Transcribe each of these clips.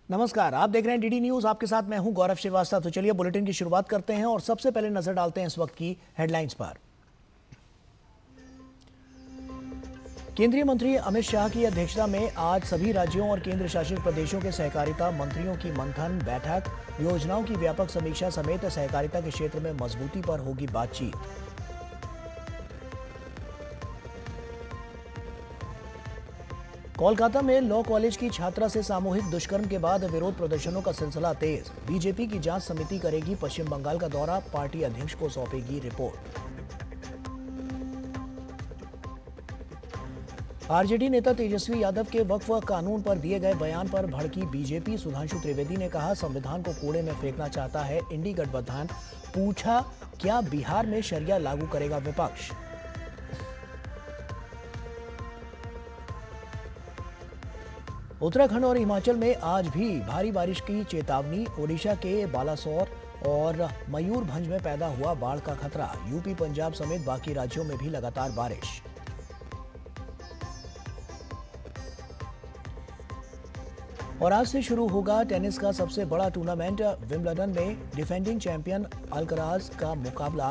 नमस्कार, आप देख रहे हैं डीडी न्यूज। आपके साथ मैं हूं गौरव श्रीवास्तव। तो चलिए बुलेटिन की शुरुआत करते हैं और सबसे पहले नजर डालते हैं इस वक्त की हेडलाइंस पर। केंद्रीय मंत्री अमित शाह की अध्यक्षता में आज सभी राज्यों और केंद्र शासित प्रदेशों के सहकारिता मंत्रियों की मंथन बैठक, योजनाओं की व्यापक समीक्षा समेत सहकारिता के क्षेत्र में मजबूती पर होगी बातचीत। कोलकाता में लॉ कॉलेज की छात्रा से सामूहिक दुष्कर्म के बाद विरोध प्रदर्शनों का सिलसिला तेज। बीजेपी की जांच समिति करेगी पश्चिम बंगाल का दौरा, पार्टी अध्यक्ष को सौंपेगी रिपोर्ट। आरजेडी नेता तेजस्वी यादव के वक्फ कानून पर दिए गए बयान पर भड़की बीजेपी। सुधांशु त्रिवेदी ने कहा, संविधान को कूड़े में फेंकना चाहता है इंडी गठबंधन। पूछा, क्या बिहार में शरिया लागू करेगा विपक्ष? उत्तराखंड और हिमाचल में आज भी भारी बारिश की चेतावनी। ओडिशा के बालासोर और मयूरभंज में पैदा हुआ बाढ़ का खतरा। यूपी, पंजाब समेत बाकी राज्यों में भी लगातार बारिश। और आज से शुरू होगा टेनिस का सबसे बड़ा टूर्नामेंट। विंबलडन में डिफेंडिंग चैंपियन अल्कराज का मुकाबला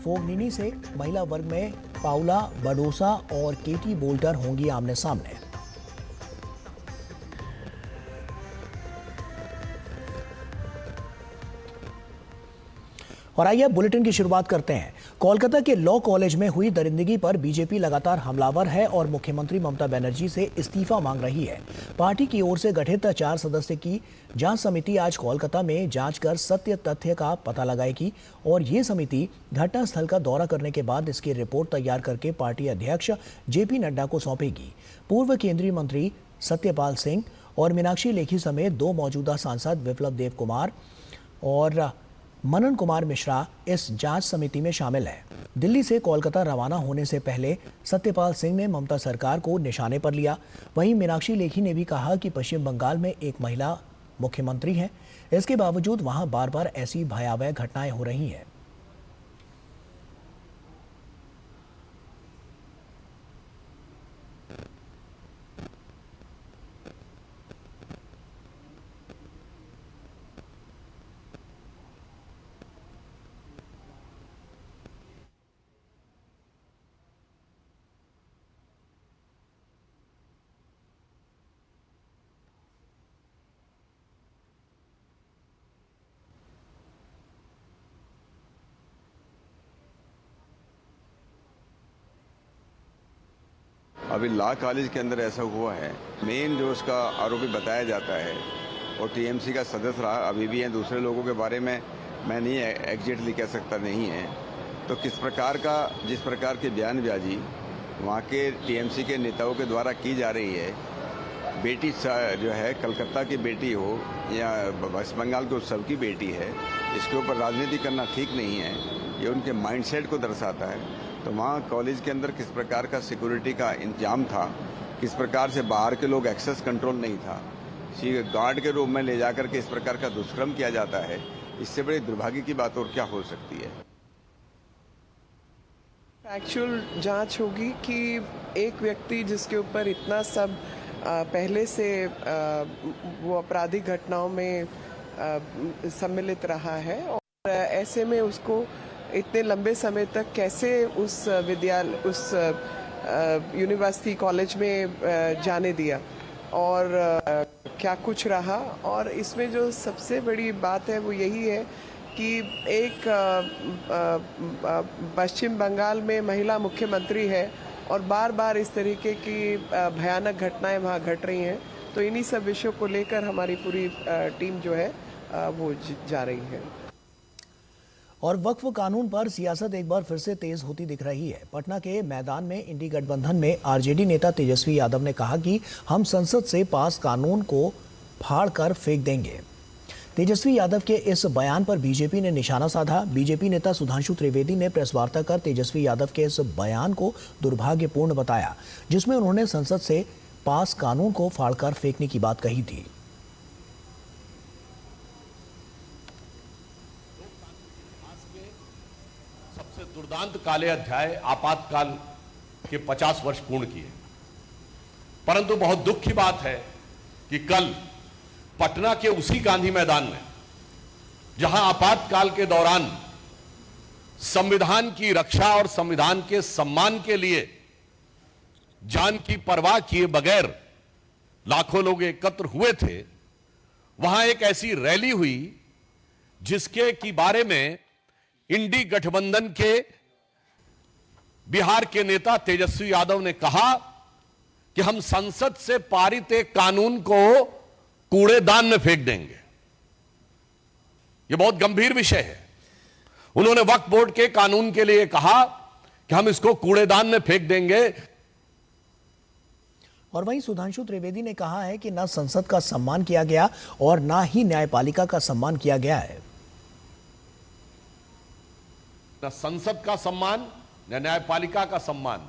फोगनिनी से। महिला वर्ग में पाउला बडोसा और केटी बोल्टर होंगी आमने सामने। और आइए बुलेटिन की शुरुआत करते हैं। कोलकाता के लॉ कॉलेज में हुई दरिंदगी पर बीजेपी लगातार हमलावर है और मुख्यमंत्री ममता बनर्जी से इस्तीफा मांग रही है। पार्टी की ओर से गठित 4 सदस्य की जांच समिति आज कोलकाता में जांच कर सत्य तथ्य का पता लगाएगी और ये समिति घटनास्थल का दौरा करने के बाद इसकी रिपोर्ट तैयार करके पार्टी अध्यक्ष जेपी नड्डा को सौंपेगी। पूर्व केंद्रीय मंत्री सत्यपाल सिंह और मीनाक्षी लेखी समेत 2 मौजूदा सांसद विप्लव देव कुमार और मनन कुमार मिश्रा इस जांच समिति में शामिल है। दिल्ली से कोलकाता रवाना होने से पहले सत्यपाल सिंह ने ममता सरकार को निशाने पर लिया। वहीं मीनाक्षी लेखी ने भी कहा कि पश्चिम बंगाल में एक महिला मुख्यमंत्री है, इसके बावजूद वहां बार बार ऐसी भयावह घटनाएं हो रही हैं। अभी लॉ कॉलेज के अंदर ऐसा हुआ है। मेन जो उसका आरोपी बताया जाता है और टीएमसी का सदस्य रहा, अभी भी हैं। दूसरे लोगों के बारे में मैं नहीं एग्जैक्टली कह सकता नहीं है। तो किस प्रकार का, जिस प्रकार की बयानबाजी वहाँ के टीएमसी के नेताओं के द्वारा की जा रही है, बेटी जो है कलकत्ता की बेटी हो या वेस्ट बंगाल के उत्सव की बेटी है, इसके ऊपर राजनीति करना ठीक नहीं है। ये उनके माइंडसेट को दर्शाता है। तो वहाँ कॉलेज के अंदर किस प्रकार का सिक्योरिटी का इंतजाम था, किस प्रकार से बाहर के लोग एक्सेस कंट्रोल नहीं था, गार्ड के रूप में ले जाकर के इस प्रकार का दुष्कर्म किया जाता है, इससे बड़ी दुर्भाग्य की बात और क्या हो सकती है। एक्चुअल जांच होगी कि एक व्यक्ति जिसके ऊपर इतना सब पहले से वो आपराधिक घटनाओं में सम्मिलित रहा है और ऐसे में उसको इतने लंबे समय तक कैसे उस यूनिवर्सिटी कॉलेज में जाने दिया और क्या कुछ रहा। और इसमें जो सबसे बड़ी बात है वो यही है कि एक पश्चिम बंगाल में महिला मुख्यमंत्री है और बार बार इस तरीके की भयानक घटनाएं वहाँ घट रही हैं। तो इन्हीं सब विषयों को लेकर हमारी पूरी टीम जो है वो जा रही है। और वक्फ कानून पर सियासत एक बार फिर से तेज होती दिख रही है। पटना के मैदान में इंडी गठबंधन में आरजेडी नेता तेजस्वी यादव ने कहा कि हम संसद से पास कानून को फाड़ कर फेंक देंगे। तेजस्वी यादव के इस बयान पर बीजेपी ने निशाना साधा। बीजेपी नेता सुधांशु त्रिवेदी ने प्रेस वार्ता कर तेजस्वी यादव के इस बयान को दुर्भाग्यपूर्ण बताया, जिसमें उन्होंने संसद से पास कानून को फाड़कर फेंकने की बात कही थी। सबसे दुर्दांत काले अध्याय आपातकाल के 50 वर्ष पूर्ण किए। परंतु बहुत दुख की बात है कि कल पटना के उसी गांधी मैदान में, जहां आपातकाल के दौरान संविधान की रक्षा और संविधान के सम्मान के लिए जान की परवाह किए बगैर लाखों लोग एकत्र हुए थे, वहां एक ऐसी रैली हुई जिसके की बारे में इंडी गठबंधन के बिहार के नेता तेजस्वी यादव ने कहा कि हम संसद से पारित एक कानून को कूड़ेदान में फेंक देंगे। यह बहुत गंभीर विषय है। उन्होंने वक्फ बोर्ड के कानून के लिए कहा कि हम इसको कूड़ेदान में फेंक देंगे। और वहीं सुधांशु त्रिवेदी ने कहा है कि न संसद का सम्मान किया गया और न ही न्यायपालिका का सम्मान किया गया है। न संसद का सम्मान न न्यायपालिका का सम्मान।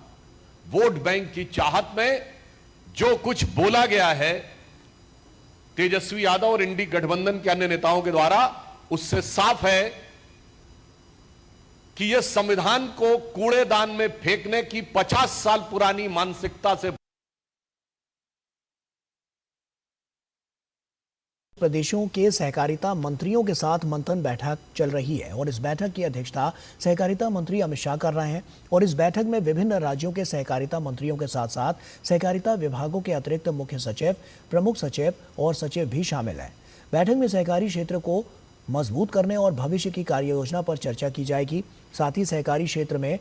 वोट बैंक की चाहत में जो कुछ बोला गया है तेजस्वी यादव और इंडी गठबंधन के अन्य नेताओं के द्वारा, उससे साफ है कि यह संविधान को कूड़ेदान में फेंकने की 50 साल पुरानी मानसिकता से प्रदेशों के सहकारिता मंत्रियों के साथ मंथन बैठक चल रही है और इस बैठक की अध्यक्षता सहकारिता मंत्री अमित शाह कर रहे हैं। और इस बैठक में विभिन्न राज्यों के सहकारिता मंत्रियों के साथ साथ सहकारिता विभागों के अतिरिक्त मुख्य सचिव, प्रमुख सचिव और सचिव भी शामिल हैं। बैठक में सहकारी क्षेत्र को मजबूत करने और भविष्य की कार्य योजना पर चर्चा की जाएगी। साथ ही सहकारी क्षेत्र में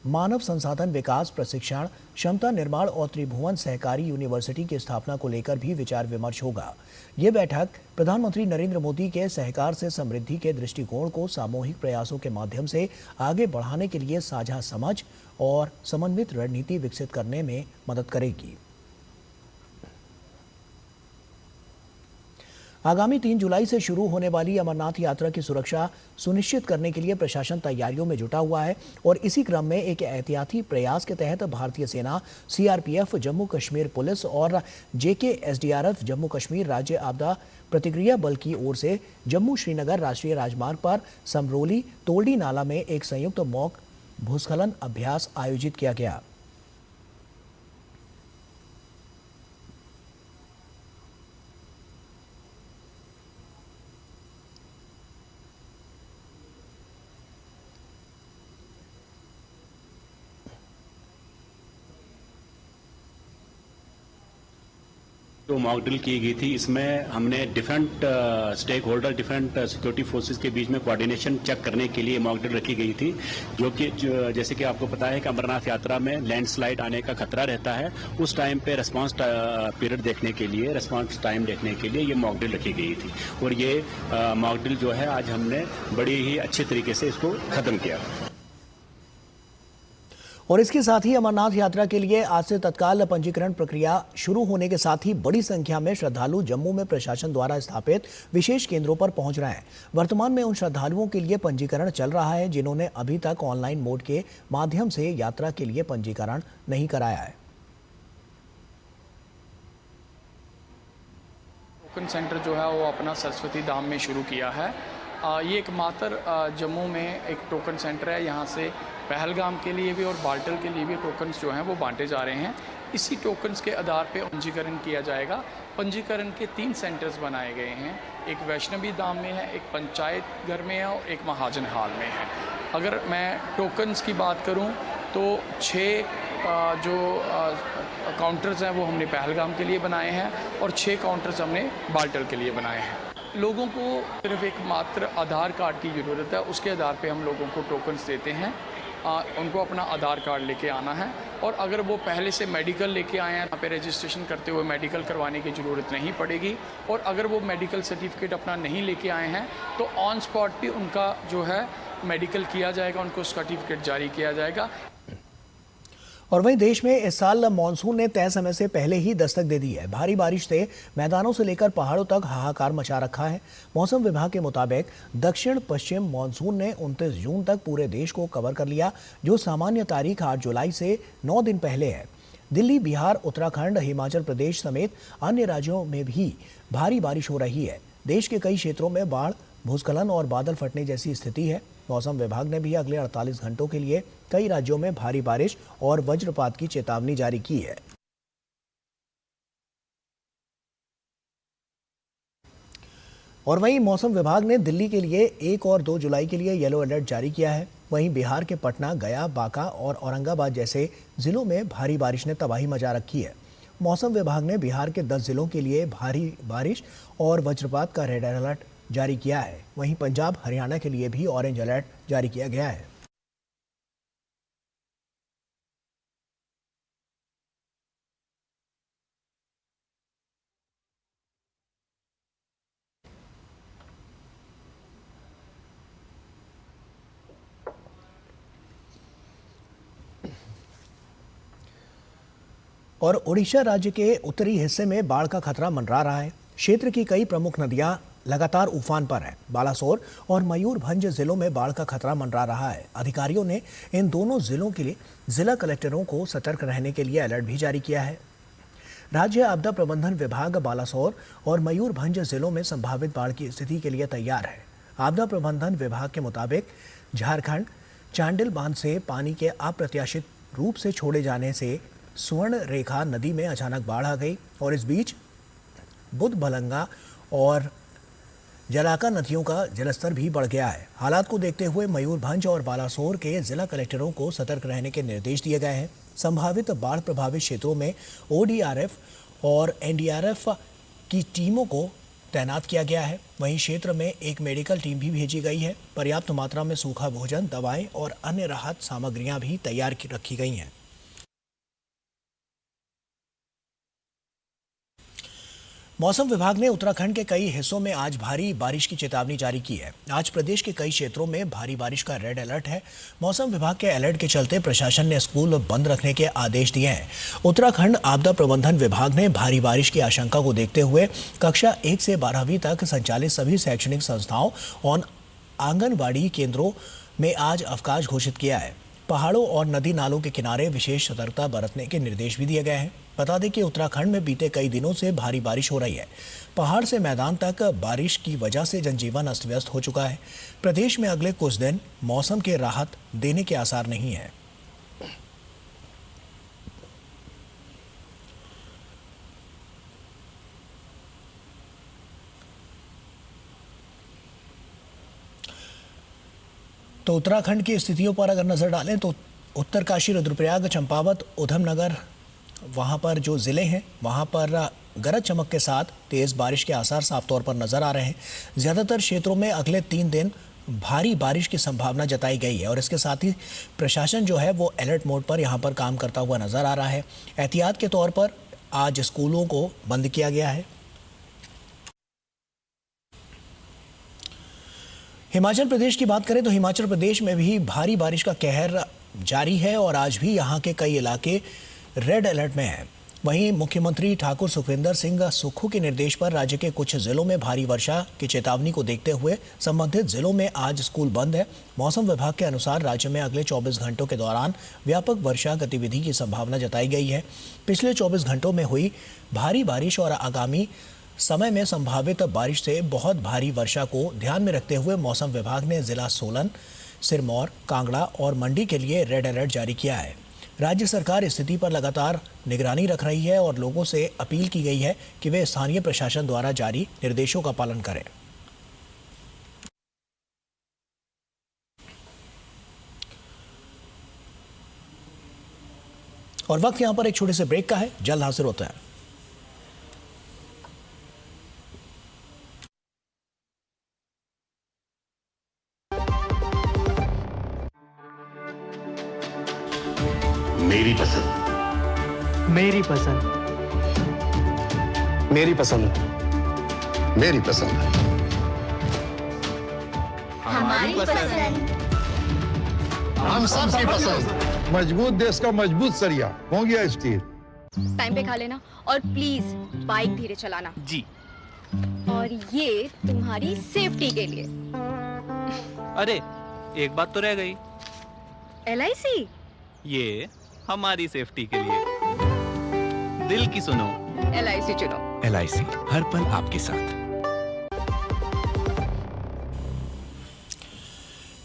मानव संसाधन विकास, प्रशिक्षण, क्षमता निर्माण और त्रिभुवन सहकारी यूनिवर्सिटी की स्थापना को लेकर भी विचार विमर्श होगा। ये बैठक प्रधानमंत्री नरेंद्र मोदी के सहकार से समृद्धि के दृष्टिकोण को सामूहिक प्रयासों के माध्यम से आगे बढ़ाने के लिए साझा समझ और समन्वित रणनीति विकसित करने में मदद करेगी। आगामी 3 जुलाई से शुरू होने वाली अमरनाथ यात्रा की सुरक्षा सुनिश्चित करने के लिए प्रशासन तैयारियों में जुटा हुआ है और इसी क्रम में एक एहतियाती प्रयास के तहत भारतीय सेना, सीआरपीएफ, जम्मू कश्मीर पुलिस और जेकेएसडीआरएफ, जम्मू कश्मीर राज्य आपदा प्रतिक्रिया बल की ओर से जम्मू श्रीनगर राष्ट्रीय राजमार्ग पर समरोली तोलडी नाला में एक संयुक्त मॉक भूस्खलन अभ्यास आयोजित किया गया। जो मॉक ड्रिल की गई थी, इसमें हमने different stakeholder, different security forces के बीच में कोऑर्डिनेशन चेक करने के लिए मॉक ड्रिल रखी गई थी। जो कि जैसे कि आपको पता है कि अमरनाथ यात्रा में लैंडस्लाइड आने का खतरा रहता है, उस टाइम पे रेस्पॉन्स पीरियड देखने के लिए, रेस्पॉन्स टाइम देखने के लिए ये मॉक ड्रिल रखी गई थी। और ये मॉक ड्रिल जो है आज हमने बड़ी ही अच्छे तरीके से इसको खत्म किया। और इसके साथ ही अमरनाथ यात्रा के लिए आज से तत्काल पंजीकरण प्रक्रिया शुरू होने के साथ ही बड़ी संख्या में श्रद्धालु जम्मू में प्रशासन द्वारा स्थापित विशेष केंद्रों पर पहुंच रहे हैं। वर्तमान में उन श्रद्धालुओं के लिए पंजीकरण चल रहा है जिन्होंने अभी तक ऑनलाइन मोड के माध्यम से यात्रा के लिए पंजीकरण नहीं कराया है। टोकन सेंटर जो है वो अपना सरस्वती धाम में शुरू किया है। ये एकमात्र जम्मू में एक टोकन सेंटर है। यहाँ से पहलगाम के लिए भी और बाल्टल के लिए भी टोकन्स जो हैं वो बांटे जा रहे हैं। इसी टोकन्स के आधार पे पंजीकरण किया जाएगा। पंजीकरण के 3 सेंटर्स बनाए गए हैं। एक वैष्णवी धाम में है, एक पंचायत घर में है और एक महाजन हाल में है। अगर मैं टोकन्स की बात करूं तो 6 जो काउंटर्स हैं वो हमने पहलगाम के लिए बनाए हैं और 6 काउंटर्स हमने बाल्टल के लिए बनाए हैं। लोगों को सिर्फ एक मात्र आधार कार्ड की ज़रूरत है, उसके आधार पे हम लोगों को टोकन्स देते हैं। उनको अपना आधार कार्ड लेके आना है और अगर वो पहले से मेडिकल लेके आए हैं, यहाँ पे रजिस्ट्रेशन करते हुए मेडिकल करवाने की ज़रूरत नहीं पड़ेगी। और अगर वो मेडिकल सर्टिफिकेट अपना नहीं लेके आए हैं तो ऑन स्पॉट भी उनका जो है मेडिकल किया जाएगा, उनको सर्टिफिकेट जारी किया जाएगा। और वहीं देश में इस साल मानसून ने तय समय से पहले ही दस्तक दे दी है। भारी बारिश से मैदानों से लेकर पहाड़ों तक हाहाकार मचा रखा है। मौसम विभाग के मुताबिक दक्षिण पश्चिम मानसून ने 29 जून तक पूरे देश को कवर कर लिया, जो सामान्य तारीख 8 जुलाई से 9 दिन पहले है। दिल्ली, बिहार, उत्तराखंड, हिमाचल प्रदेश समेत अन्य राज्यों में भी भारी बारिश हो रही है। देश के कई क्षेत्रों में बाढ़, भूस्खलन और बादल फटने जैसी स्थिति है। मौसम विभाग ने भी अगले 48 घंटों के लिए कई राज्यों में भारी बारिश और वज्रपात की चेतावनी जारी की है। और वहीं मौसम विभाग ने दिल्ली के लिए 1 और 2 जुलाई के लिए येलो अलर्ट जारी किया है। वहीं बिहार के पटना, गया, बांका और औरंगाबाद जैसे जिलों में भारी बारिश ने तबाही मचा रखी है। मौसम विभाग ने बिहार के 10 जिलों के लिए भारी बारिश और वज्रपात का रेड अलर्ट जारी किया है। वहीं पंजाब, हरियाणा के लिए भी ऑरेंज अलर्ट जारी किया गया है। और ओडिशा राज्य के उत्तरी हिस्से में बाढ़ का खतरा मंडरा रहा है। क्षेत्र की कई प्रमुख नदियां लगातार उफान पर हैं। बालासोर और मयूरभंज जिलों में बाढ़ का खतरा मंडरा रहा है। अधिकारियों ने इन दोनों जिलों के लिए जिला कलेक्टरों को सतर्क रहने के लिए अलर्ट भी जारी किया है। राज्य आपदा प्रबंधन विभाग बालासोर और मयूरभंज जिलों में संभावित बाढ़ की स्थिति के लिए तैयार है। आपदा प्रबंधन विभाग के मुताबिक झारखंड चांडिल बांध से पानी के अप्रत्याशित रूप से छोड़े जाने से स्वर्ण रेखा नदी में अचानक बाढ़ आ गई और इस बीच बुधबलंगा और जलाका नदियों का जलस्तर भी बढ़ गया है। हालात को देखते हुए मयूरभंज और बालासोर के जिला कलेक्टरों को सतर्क रहने के निर्देश दिए गए हैं। संभावित बाढ़ प्रभावित क्षेत्रों में ODRF और NDRF की टीमों को तैनात किया गया है। वहीं क्षेत्र में एक मेडिकल टीम भी भेजी गई है। पर्याप्त मात्रा में सूखा भोजन, दवाएं और अन्य राहत सामग्रियां भी तैयार रखी गई हैं। मौसम विभाग ने उत्तराखंड के कई हिस्सों में आज भारी बारिश की चेतावनी जारी की है। आज प्रदेश के कई क्षेत्रों में भारी बारिश का रेड अलर्ट है। मौसम विभाग के अलर्ट के चलते प्रशासन ने स्कूल बंद रखने के आदेश दिए हैं। उत्तराखंड आपदा प्रबंधन विभाग ने भारी बारिश की आशंका को देखते हुए कक्षा 1 से 12वीं तक संचालित सभी शैक्षणिक संस्थाओं और आंगनबाड़ी केंद्रों में आज अवकाश घोषित किया है। पहाड़ों और नदी नालों के किनारे विशेष सतर्कता बरतने के निर्देश भी दिए गए हैं। बता दें कि उत्तराखंड में बीते कई दिनों से भारी बारिश हो रही है। पहाड़ से मैदान तक बारिश की वजह से जनजीवन अस्त व्यस्त हो चुका है। प्रदेश में अगले कुछ दिन मौसम के राहत देने के आसार नहीं है। तो उत्तराखंड की स्थितियों पर अगर नजर डालें तो उत्तरकाशी, रुद्रप्रयाग, चंपावत, उधमनगर, वहां पर जो जिले हैं वहां पर गरज चमक के साथ तेज बारिश के आसार साफ तौर पर नजर आ रहे हैं। ज्यादातर क्षेत्रों में अगले 3 दिन भारी बारिश की संभावना जताई गई है और इसके साथ ही प्रशासन जो है वो अलर्ट मोड पर यहां पर काम करता हुआ नजर आ रहा है। एहतियात के तौर पर आज स्कूलों को बंद किया गया है। हिमाचल प्रदेश की बात करें तो हिमाचल प्रदेश में भी भारी बारिश का कहर जारी है और आज भी यहां के कई इलाके रेड अलर्ट में हैं। वहीं मुख्यमंत्री ठाकुर सुखविंदर सिंह सुक्खू के निर्देश पर राज्य के कुछ जिलों में भारी वर्षा की चेतावनी को देखते हुए संबंधित जिलों में आज स्कूल बंद है। मौसम विभाग के अनुसार राज्य में अगले 24 घंटों के दौरान व्यापक वर्षा गतिविधि की संभावना जताई गई है। पिछले 24 घंटों में हुई भारी बारिश और आगामी समय में संभावित बारिश से बहुत भारी वर्षा को ध्यान में रखते हुए मौसम विभाग ने जिला सोलन, सिरमौर, कांगड़ा और मंडी के लिए रेड अलर्ट जारी किया है। राज्य सरकार स्थिति पर लगातार निगरानी रख रही है और लोगों से अपील की गई है कि वे स्थानीय प्रशासन द्वारा जारी निर्देशों का पालन करें। और वक्त यहां पर एक छोटे से ब्रेक का है, जल्द हाजिर होता है। मेरी पसंद, मेरी पसंद, मेरी पसंद, मेरी पसंद, हमारी पसंद, हम सबकी पसंद। मजबूत देश का मजबूत सरिया हो गया स्टील। टाइम पे खा लेना और प्लीज बाइक धीरे चलाना जी। और ये तुम्हारी सेफ्टी के लिए। अरे एक बात तो रह गई। LIC ये हमारी सेफ्टी के लिए। दिल की सुनो, LIC चुनो। LIC हर पल आपके साथ।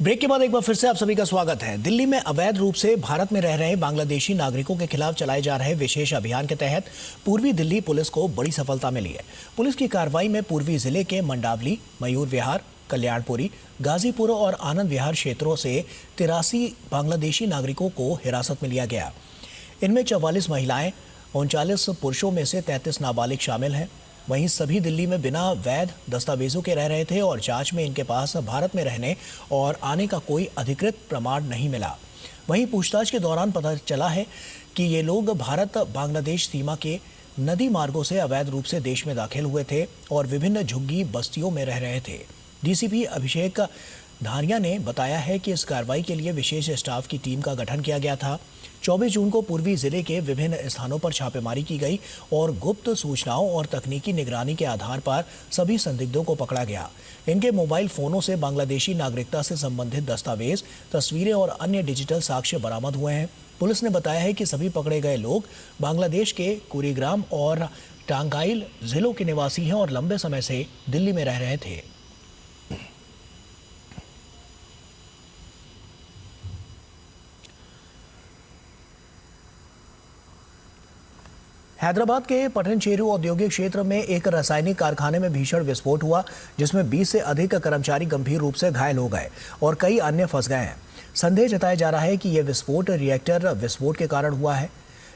ब्रेक के बाद एक बार फिर से आप सभी का स्वागत है। दिल्ली में अवैध रूप से भारत में रह रहे बांग्लादेशी नागरिकों के खिलाफ चलाए जा रहे विशेष अभियान के तहत पूर्वी दिल्ली पुलिस को बड़ी सफलता मिली है। पुलिस की कार्रवाई में पूर्वी जिले के मंडावली, मयूर विहार, कल्याणपुरी, गाजीपुर और आनंद विहार क्षेत्रों से 83 बांग्लादेशी नागरिकों को हिरासत में लिया गया। इनमें 44 महिलाएं, 39 पुरुषों में से 33 नाबालिग शामिल हैं। वहीं सभी दिल्ली में बिना वैध दस्तावेजों के रह रहे थे और जांच में इनके पास भारत में रहने और आने का कोई अधिकृत प्रमाण नहीं मिला। वहीं पूछताछ के दौरान पता चला है कि ये लोग भारत बांग्लादेश सीमा के नदी मार्गों से अवैध रूप से देश में दाखिल हुए थे और विभिन्न झुग्गी बस्तियों में रह रहे थे। डीसीपी अभिषेक धारिया ने बताया है कि इस कार्रवाई के लिए विशेष स्टाफ की टीम का गठन किया गया था। 24 जून को पूर्वी जिले के विभिन्न स्थानों पर छापेमारी की गई और गुप्त सूचनाओं और तकनीकी निगरानी के आधार पर सभी संदिग्धों को पकड़ा गया। इनके मोबाइल फोनों से बांग्लादेशी नागरिकता से संबंधित दस्तावेज, तस्वीरें और अन्य डिजिटल साक्ष्य बरामद हुए हैं। पुलिस ने बताया है कि सभी पकड़े गए लोग बांग्लादेश के कुरीग्राम और टांगाइल जिलों के निवासी हैं और लंबे समय से दिल्ली में रह रहे थे। हैदराबाद के पटनचेरू औद्योगिक क्षेत्र में एक रासायनिक कारखाने में भीषण विस्फोट हुआ, जिसमें 20 से अधिक कर्मचारी गंभीर रूप से घायल हो गए और कई अन्य फंस गए हैं। संदेह जताया जा रहा है कि यह विस्फोट रिएक्टर विस्फोट के कारण हुआ है।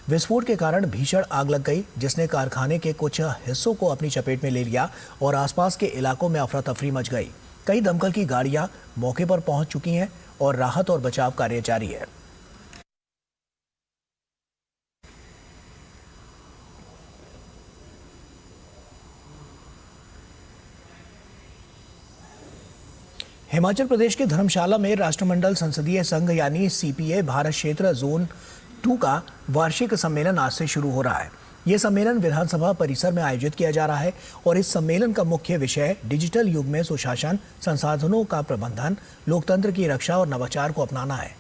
विस्फोट के कारण भीषण आग लग गई, जिसने कारखाने के कुछ हिस्सों को अपनी चपेट में ले लिया और आसपास के इलाकों में अफरा तफरी मच गई। कई दमकल की गाड़ियां मौके पर पहुंच चुकी हैं और राहत और बचाव कार्य जारी है। हिमाचल प्रदेश के धर्मशाला में राष्ट्रमंडल संसदीय संघ यानी सीपीए भारत क्षेत्र जोन 2 का वार्षिक सम्मेलन आज से शुरू हो रहा है। ये सम्मेलन विधानसभा परिसर में आयोजित किया जा रहा है और इस सम्मेलन का मुख्य विषय डिजिटल युग में सुशासन, संसाधनों का प्रबंधन, लोकतंत्र की रक्षा और नवाचार को अपनाना है।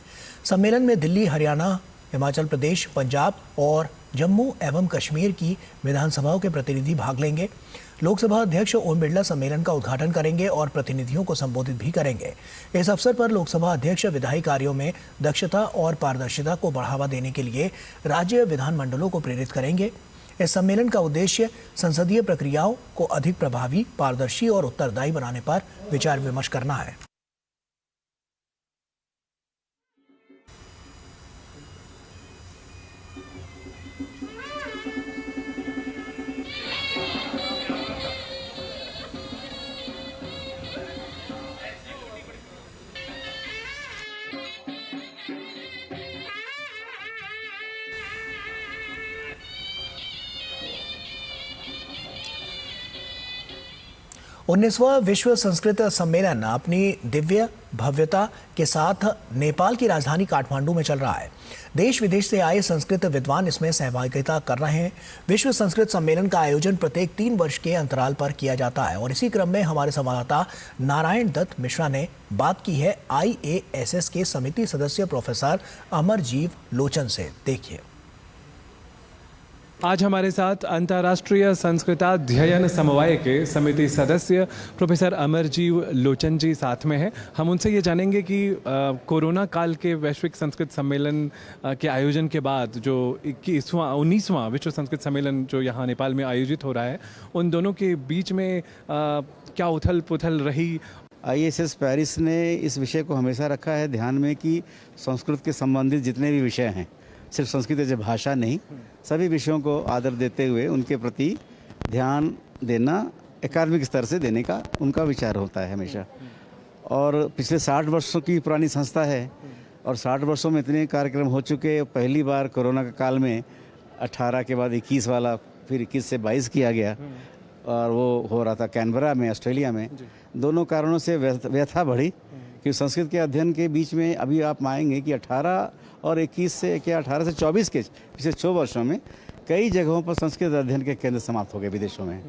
सम्मेलन में दिल्ली, हरियाणा, हिमाचल प्रदेश, पंजाब और जम्मू एवं कश्मीर की विधानसभाओं के प्रतिनिधि भाग लेंगे। लोकसभा अध्यक्ष ओम बिरला सम्मेलन का उद्घाटन करेंगे और प्रतिनिधियों को संबोधित भी करेंगे। इस अवसर पर लोकसभा अध्यक्ष विधायी कार्यों में दक्षता और पारदर्शिता को बढ़ावा देने के लिए राज्य विधानमंडलों को प्रेरित करेंगे। इस सम्मेलन का उद्देश्य संसदीय प्रक्रियाओं को अधिक प्रभावी, पारदर्शी और उत्तरदायी बनाने पर विचार विमर्श करना है। उन्नीसवां विश्व संस्कृत सम्मेलन अपनी दिव्य भव्यता के साथ नेपाल की राजधानी काठमांडू में चल रहा है। देश विदेश से आए संस्कृत विद्वान इसमें सहभागिता कर रहे हैं। विश्व संस्कृत सम्मेलन का आयोजन प्रत्येक 3 वर्ष के अंतराल पर किया जाता है और इसी क्रम में हमारे संवाददाता नारायण दत्त मिश्रा ने बात की है IASS के समिति सदस्य प्रोफेसर अमरजीव लोचन से। देखिए। आज हमारे साथ अंतर्राष्ट्रीय संस्कृताध्ययन समवाय के समिति सदस्य प्रोफेसर अमरजीव लोचन जी साथ में हैं। हम उनसे ये जानेंगे कि कोरोना काल के वैश्विक संस्कृत सम्मेलन के आयोजन के बाद जो 19वां विश्व संस्कृत सम्मेलन जो यहाँ नेपाल में आयोजित हो रहा है, उन दोनों के बीच में क्या उथल पुथल रही। IASS पेरिस ने इस विषय को हमेशा रखा है ध्यान में कि संस्कृत के संबंधित जितने भी विषय हैं, सिर्फ संस्कृत जब भाषा नहीं, सभी विषयों को आदर देते हुए उनके प्रति ध्यान देना एकेडमिक स्तर से देने का उनका विचार होता है हमेशा। और पिछले 60 वर्षों की पुरानी संस्था है और 60 वर्षों में इतने कार्यक्रम हो चुके। पहली बार कोरोना के काल में 18 के बाद 21 वाला, फिर 21 से 22 किया गया और वो हो रहा था कैनबरा में, ऑस्ट्रेलिया में। दोनों कारणों से व्यथा बढ़ी कि संस्कृत के अध्ययन के बीच में अभी आप मानेंगे कि 18 और 21 से क्या 18 से 24 के पिछले 6 वर्षों में कई जगहों पर संस्कृत अध्ययन के केंद्र समाप्त हो गए विदेशों में।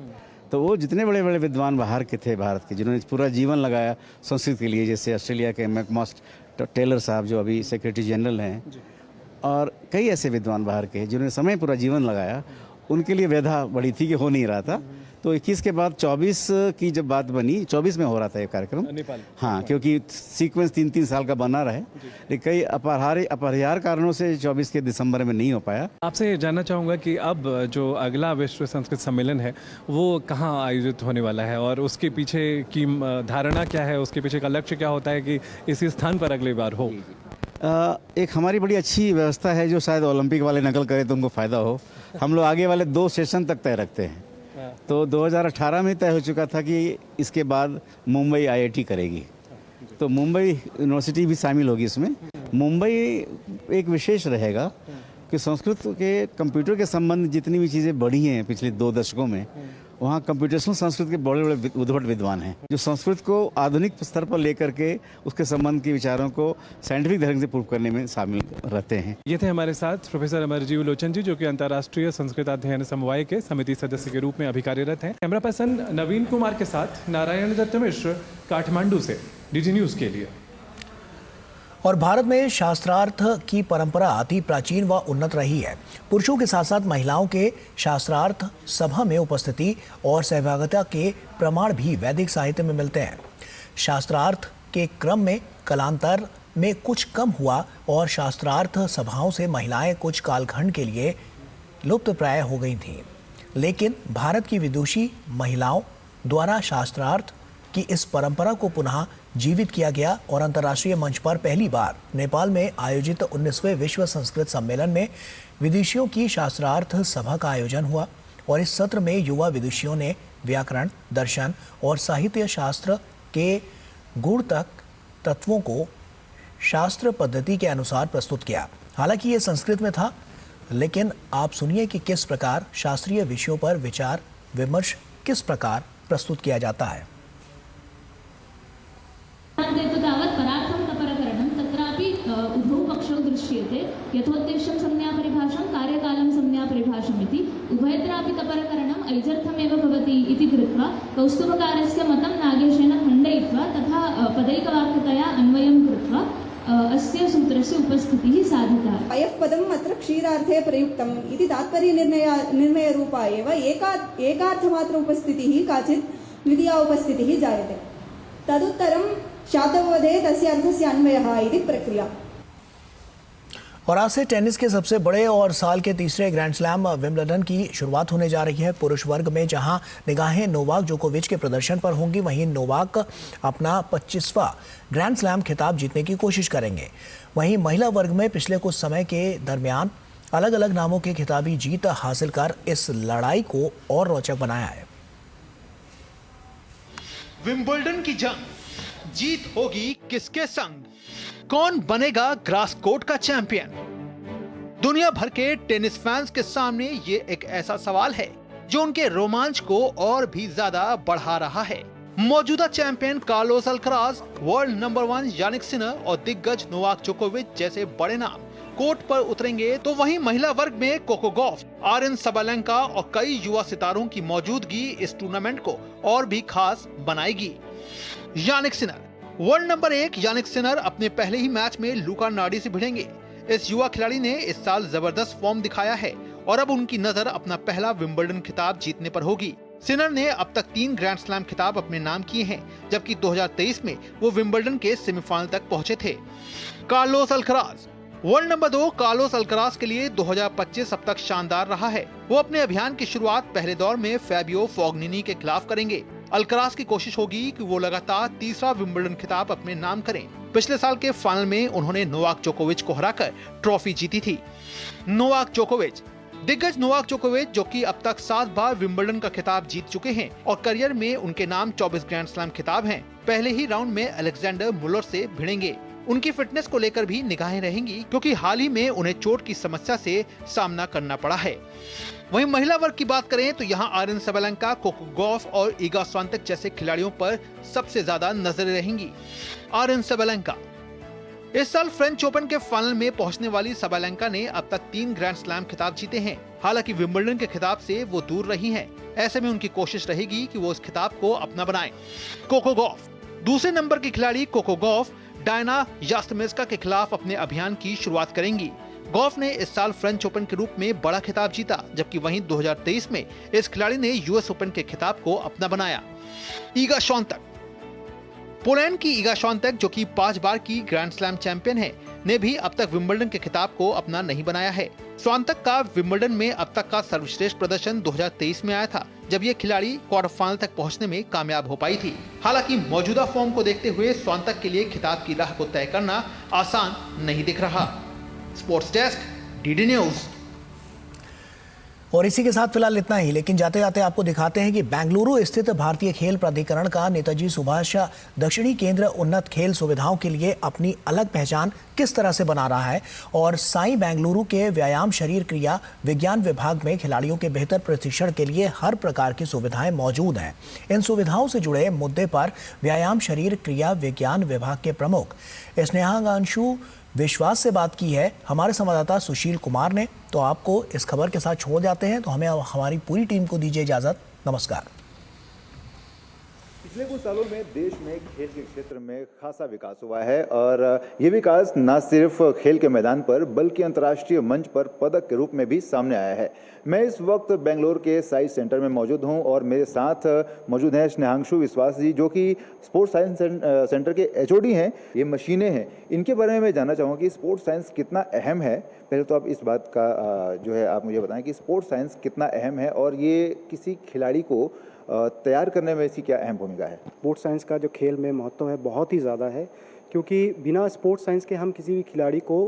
तो वो जितने बड़े बड़े विद्वान बाहर के थे भारत के, जिन्होंने पूरा जीवन लगाया संस्कृत के लिए, जैसे ऑस्ट्रेलिया के मैकमॉस्ट टेलर साहब जो अभी सेक्रेटरी जनरल हैं, और कई ऐसे विद्वान बाहर के जिन्होंने समय पूरा जीवन लगाया, उनके लिए व्यथा बड़ी थी कि हो नहीं रहा था। तो 21 के बाद 24 की जब बात बनी, 24 में हो रहा था ये कार्यक्रम नेपाल। हाँ, क्योंकि सीक्वेंस 3-3 साल का बना रहे, लेकिन कई अपरिहार्य कारणों से 24 के दिसंबर में नहीं हो पाया। आपसे जानना चाहूँगा कि अब जो अगला विश्व संस्कृत सम्मेलन है वो कहाँ आयोजित होने वाला है और उसके पीछे की धारणा क्या है, उसके पीछे का लक्ष्य क्या होता है कि इसी स्थान पर अगली बार हो? एक हमारी बड़ी अच्छी व्यवस्था है जो शायद ओलंपिक वाले नकल करें तो उनको फ़ायदा हो। हम लोग आगे वाले 2 सेशन तक तय रखते हैं। तो 2018 में तय हो चुका था कि इसके बाद मुंबई IIT करेगी, तो मुंबई यूनिवर्सिटी भी शामिल होगी इसमें। मुंबई एक विशेष रहेगा कि संस्कृत के कंप्यूटर के संबंध जितनी भी चीज़ें बढ़ी हैं पिछले 2 दशकों में, वहाँ कंप्यूटेशनल संस्कृत के बड़े बड़े उद्भट विद्वान हैं जो संस्कृत को आधुनिक स्तर पर लेकर के उसके संबंध के विचारों को साइंटिफिक ढंग से प्रूव करने में शामिल रहते हैं। ये थे हमारे साथ प्रोफेसर अमरजीव लोचन जी, जो कि अंतर्राष्ट्रीय संस्कृत अध्ययन समवाय के समिति सदस्य के रूप में अभी कार्यरत हैं। कैमरा पर्सन नवीन कुमार के साथ नारायण दत्त मिश्र, काठमांडू से DG न्यूज़ के लिए। और भारत में शास्त्रार्थ की परंपरा अति प्राचीन व उन्नत रही है। पुरुषों के साथ साथ महिलाओं के शास्त्रार्थ सभा में उपस्थिति और सहभागिता के प्रमाण भी वैदिक साहित्य में मिलते हैं। शास्त्रार्थ के क्रम में कालांतर में कुछ कम हुआ और शास्त्रार्थ सभाओं से महिलाएं कुछ कालखंड के लिए लुप्त प्राय हो गई थीं। लेकिन भारत की विदुषी महिलाओं द्वारा शास्त्रार्थ की इस परंपरा को पुनः जीवित किया गया और अंतर्राष्ट्रीय मंच पर पहली बार नेपाल में आयोजित 19वें विश्व संस्कृत सम्मेलन में विदुषियों की शास्त्रार्थ सभा का आयोजन हुआ। और इस सत्र में युवा विदुषियों ने व्याकरण, दर्शन और साहित्य शास्त्र के गुण तत्वों को शास्त्र पद्धति के अनुसार प्रस्तुत किया। हालांकि ये संस्कृत में था, लेकिन आप सुनिए कि किस प्रकार शास्त्रीय विषयों पर विचार विमर्श किस प्रकार प्रस्तुत किया जाता है। तावत् परार्थं तपरकरणं तत्रापि उभौ पक्षौ दृश्यते यथोद्देश्यं संज्ञापरिभाषं कार्यकालं संज्ञापरिभाषम् इति उभयत्रापि तपरकरणम् ऐजर्थमेव भवति इति कृत्वा कौस्तुभकारस्य मतं नागेशेन खण्डयित्वा तथा पदैकवाक्यतया अन्वयं कृत्वा अस्य सूत्रस्य उपस्थितिः साधिता। अयः पदम् अत्र क्षीरार्थे प्रयुक्तम् इति तात्पर्यनिर्णयरूपा एव एकार्थमात्र उपस्थितिः काचित् द्वितीया उपस्थितिः जायते। तदुत्तरं शातवधे तस्य अर्थस्य अन्वयः इति प्रक्रिया। और आज से टेनिस के सबसे बड़े और साल के तीसरे ग्रैंड स्लैम विंबलडन की शुरुआत होने जा रही है। पुरुष वर्ग में जहां निगाहें नोवाक जोकोविच के प्रदर्शन पर होंगी, वहीं नोवाक अपना 25वां ग्रैंड स्लैम खिताब जीतने की कोशिश करेंगे। वहीं महिला वर्ग में पिछले कुछ समय के दरमियान अलग अलग नामों की खिताबी जीत हासिल कर इस लड़ाई को और रोचक बनाया है। विंबलडन की जंग, जीत होगी किसके संग? कौन बनेगा ग्रास कोर्ट का चैंपियन? दुनिया भर के टेनिस फैंस के सामने ये एक ऐसा सवाल है जो उनके रोमांच को और भी ज्यादा बढ़ा रहा है। मौजूदा champion Carlos Alcaraz, world number 1 Jannik Sinner और दिग्गज नोवाक जोकोविच जैसे बड़े नाम कोर्ट पर उतरेंगे, तो वहीं महिला वर्ग में कोको गॉफ, आर्यन सबालेंका और कई युवा सितारों की मौजूदगी इस टूर्नामेंट को और भी खास बनाएगी। Jannik Sinner, world number 1 Jannik Sinner अपने पहले ही मैच में लुका नार्डी से भिड़ेंगे। इस युवा खिलाड़ी ने इस साल जबरदस्त फॉर्म दिखाया है और अब उनकी नजर अपना पहला विंबलडन खिताब जीतने पर होगी। सिनर ने अब तक 3 ग्रैंड स्लैम खिताब अपने नाम किए हैं, जबकि 2023 में वो विंबलडन के सेमीफाइनल तक पहुंचे थे। Carlos Alcaraz, world number 2 Carlos Alcaraz के लिए 2025 अब तक शानदार रहा है। वो अपने अभियान की शुरुआत पहले दौर में फैबियो फोग्निनी के खिलाफ करेंगे। अल्कराज की कोशिश होगी कि वो लगातार तीसरा विंबलडन खिताब अपने नाम करें। पिछले साल के फाइनल में उन्होंने नोवाक जोकोविच को हराकर ट्रॉफी जीती थी। नोवाक जोकोविच, दिग्गज नोवाक जोकोविच जो कि अब तक 7 बार विंबलडन का खिताब जीत चुके हैं और करियर में उनके नाम 24 ग्रैंड स्लैम खिताब हैं। पहले ही राउंड में अलेक्जेंडर मुलर से भिड़ेंगे। उनकी फिटनेस को लेकर भी निगाहें रहेंगी, क्योंकि हाल ही में उन्हें चोट की समस्या से सामना करना पड़ा है। वहीं महिला वर्ग की बात करें तो यहाँ आर्यन सबालेंका, कोको गॉफ और ईगा स्वांतेक जैसे खिलाड़ियों पर सबसे ज्यादा नजरें रहेंगी। आर्यन सबालेंका, इस साल फ्रेंच ओपन के फाइनल में पहुंचने वाली सबालेंका ने अब तक 3 ग्रैंड स्लैम खिताब जीते हैं। हालांकि विंबलडन के खिताब से वो दूर रही हैं। ऐसे में उनकी कोशिश रहेगी कि वो इस खिताब को अपना बनाएं। कोको गॉफ, दूसरे नंबर की खिलाड़ी कोको गॉफ डायना यास्टमेस्का के खिलाफ अपने अभियान की शुरुआत करेंगी। गॉफ ने इस साल फ्रेंच ओपन के रूप में बड़ा खिताब जीता, जबकि वहीं 2023 में इस खिलाड़ी ने यूएस ओपन के खिताब को अपना बनाया। ईगा श्वांतेक। पोलैंड की ईगा श्वांतेक, जो कि 5 बार की ग्रैंड स्लैम चैंपियन है, ने भी अब तक विंबलडन के खिताब को अपना नहीं बनाया है। श्वांतेक का विंबलडन में अब तक का सर्वश्रेष्ठ प्रदर्शन 2023 में आया था, जब ये खिलाड़ी क्वार्टर फाइनल तक पहुंचने में कामयाब हो पाई थी। हालांकि मौजूदा फॉर्म को देखते हुए श्वांतेक के लिए खिताब की राह को तय करना आसान नहीं दिख रहा। Sports desk, DD news. और इसी के साथ फिलहाल इतना ही, लेकिन जाते जाते आपको दिखाते हैं कि बेंगलुरु स्थित भारतीय खेल प्राधिकरण का नेताजी सुभाष दक्षिणी केंद्र उन्नत खेल सुविधाओं के लिए अपनी अलग पहचान किस तरह से बना रहा है। और साई बेंगलुरु के व्यायाम शरीर क्रिया विज्ञान विभाग में खिलाड़ियों के बेहतर प्रशिक्षण के लिए हर प्रकार की सुविधाएं मौजूद हैं। इन सुविधाओं से जुड़े मुद्दे पर व्यायाम शरीर क्रिया विज्ञान विभाग के प्रमुख स्नेहांशु विश्वास से बात की है हमारे संवाददाता सुशील कुमार ने। तो आपको इस खबर के साथ छोड़ जाते हैं, तो हमें हमारी पूरी टीम को दीजिए इजाजत। नमस्कार। पिछले कुछ सालों में देश में खेल के क्षेत्र में खासा विकास हुआ है और ये विकास न सिर्फ खेल के मैदान पर बल्कि अंतर्राष्ट्रीय मंच पर पदक के रूप में भी सामने आया है। मैं इस वक्त बेंगलोर के साई सेंटर में मौजूद हूं और मेरे साथ मौजूद हैं स्नेहांशु विश्वास जी, जो कि स्पोर्ट्स साइंस सेंटर के एचओडी हैं। ये मशीनें हैं, इनके बारे में मैं जानना चाहूँगा कि स्पोर्ट्स साइंस कितना अहम है। पहले तो आप इस बात का जो है आप मुझे बताएं कि स्पोर्ट्स साइंस कितना अहम है और ये किसी खिलाड़ी को तैयार करने में इसकी क्या अहम भूमिका है। स्पोर्ट्स साइंस का जो खेल में महत्व है बहुत ही ज़्यादा है, क्योंकि बिना स्पोर्ट्स साइंस के हम किसी भी खिलाड़ी को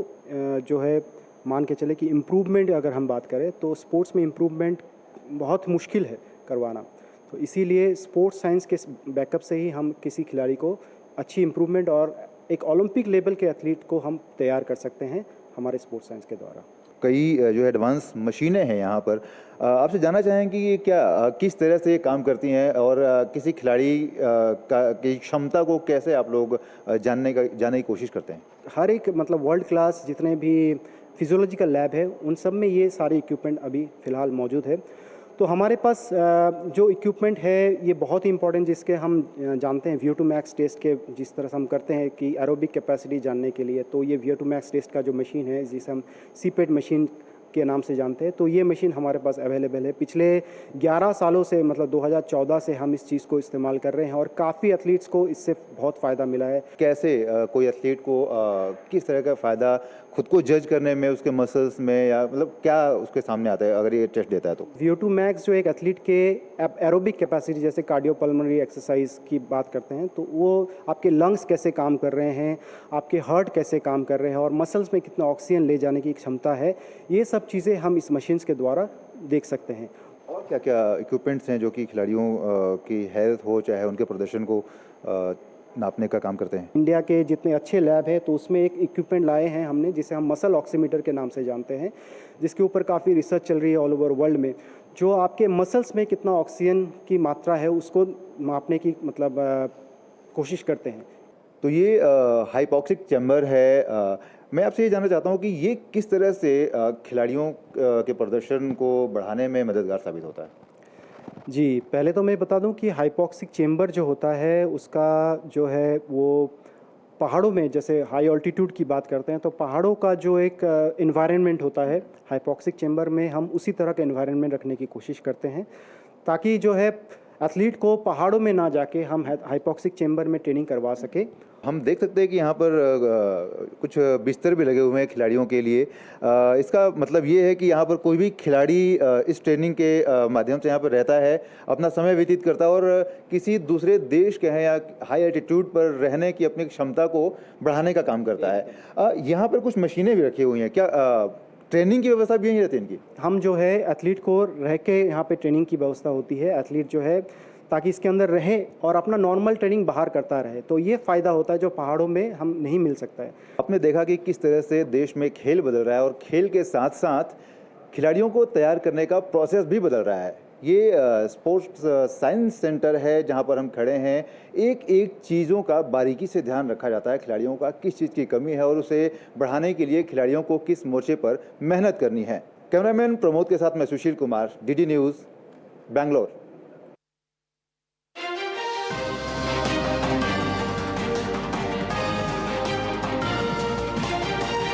जो है मान के चले कि इम्प्रूवमेंट अगर हम बात करें तो स्पोर्ट्स में इम्प्रूवमेंट बहुत मुश्किल है करवाना। तो इसीलिए स्पोर्ट्स साइंस के बैकअप से ही हम किसी खिलाड़ी को अच्छी इम्प्रूवमेंट और एक ओलंपिक लेवल के एथलीट को हम तैयार कर सकते हैं हमारे स्पोर्ट्स साइंस के द्वारा। कई जो एडवांस मशीनें हैं यहाँ पर, आपसे जानना चाहें कि ये क्या किस तरह से काम करती हैं और किसी खिलाड़ी की क्षमता को कैसे आप लोग जानने की कोशिश करते हैं। हर एक मतलब वर्ल्ड क्लास जितने भी फिजियोलॉजिकल लैब है उन सब में ये सारे इक्विपमेंट अभी फ़िलहाल मौजूद है। तो हमारे पास जो इक्विपमेंट है ये बहुत ही इंपॉर्टेंट, जिसके हम जानते हैं VO2 max टेस्ट के जिस तरह से हम करते हैं कि एरोबिक कैपेसिटी जानने के लिए, तो ये VO2 max टेस्ट का जो मशीन है जिसे हम CPET मशीन के नाम से जानते हैं, तो ये मशीन हमारे पास अवेलेबल है। पिछले 11 सालों से मतलब 2014 से हम इस चीज़ को इस्तेमाल कर रहे हैं और काफ़ी एथलीट्स को इससे बहुत फ़ायदा मिला है। कैसे कोई एथलीट को किस तरह का फ़ायदा खुद को जज करने में, उसके मसल्स में, या मतलब क्या उसके सामने आता है अगर ये टेस्ट देता है तो? VO2 max जो एक एथलीट के एरोबिक कैपेसिटी जैसे कार्डियोपल्मोनरी एक्सरसाइज की बात करते हैं, तो वो आपके लंग्स कैसे काम कर रहे हैं, आपके हार्ट कैसे काम कर रहे हैं और मसल्स में कितना ऑक्सीजन ले जाने की क्षमता है, ये सब चीज़ें हम इस मशीन्स के द्वारा देख सकते हैं। और क्या क्या इक्विपमेंट्स हैं जो कि खिलाड़ियों की हेल्थ हो चाहे उनके प्रदर्शन को नापने का काम करते हैं? इंडिया के जितने अच्छे लैब है तो उसमें एक इक्विपमेंट लाए हैं हमने जिसे हम मसल ऑक्सीमीटर के नाम से जानते हैं, जिसके ऊपर काफ़ी रिसर्च चल रही है ऑल ओवर वर्ल्ड में, जो आपके मसल्स में कितना ऑक्सीजन की मात्रा है उसको मापने की मतलब कोशिश करते हैं। तो ये हाइपॉक्सिक चैम्बर है। मैं आपसे ये जानना चाहता हूँ कि ये किस तरह से खिलाड़ियों के प्रदर्शन को बढ़ाने में मददगार साबित होता है? जी, पहले तो मैं बता दूं कि हाइपॉक्सिक चेम्बर जो होता है उसका जो है वो पहाड़ों में, जैसे हाई ऑल्टीट्यूड की बात करते हैं तो पहाड़ों का जो एक एनवायरनमेंट होता है, हाइपॉक्सिक चेम्बर में हम उसी तरह का एनवायरनमेंट रखने की कोशिश करते हैं ताकि जो है एथलीट को पहाड़ों में ना जाके हम हाइपॉक्सिक चेम्बर में ट्रेनिंग करवा सके। हम देख सकते हैं कि यहाँ पर कुछ बिस्तर भी लगे हुए हैं खिलाड़ियों के लिए। इसका मतलब ये है कि यहाँ पर कोई भी खिलाड़ी इस ट्रेनिंग के माध्यम से यहाँ पर रहता है, अपना समय व्यतीत करता है और किसी दूसरे देश के हैं या हाई एल्टीट्यूड पर रहने की अपनी क्षमता को बढ़ाने का काम करता है। यहाँ पर कुछ मशीनें भी रखी हुई हैं, क्या ट्रेनिंग की व्यवस्था भी यहीं रहती है इनकी? हम जो है एथलीट को रह के यहाँ पे ट्रेनिंग की व्यवस्था होती है, एथलीट जो है ताकि इसके अंदर रहे और अपना नॉर्मल ट्रेनिंग बाहर करता रहे, तो ये फ़ायदा होता है जो पहाड़ों में हम नहीं मिल सकता है। आपने देखा कि किस तरह से देश में खेल बदल रहा है और खेल के साथ साथ खिलाड़ियों को तैयार करने का प्रोसेस भी बदल रहा है। ये स्पोर्ट्स साइंस सेंटर है जहां पर हम खड़े हैं। एक एक चीज़ों का बारीकी से ध्यान रखा जाता है, खिलाड़ियों का किस चीज़ की कमी है और उसे बढ़ाने के लिए खिलाड़ियों को किस मोर्चे पर मेहनत करनी है। कैमरामैन प्रमोद के साथ मैं सुशील कुमार, DD न्यूज़, बेंगलोर।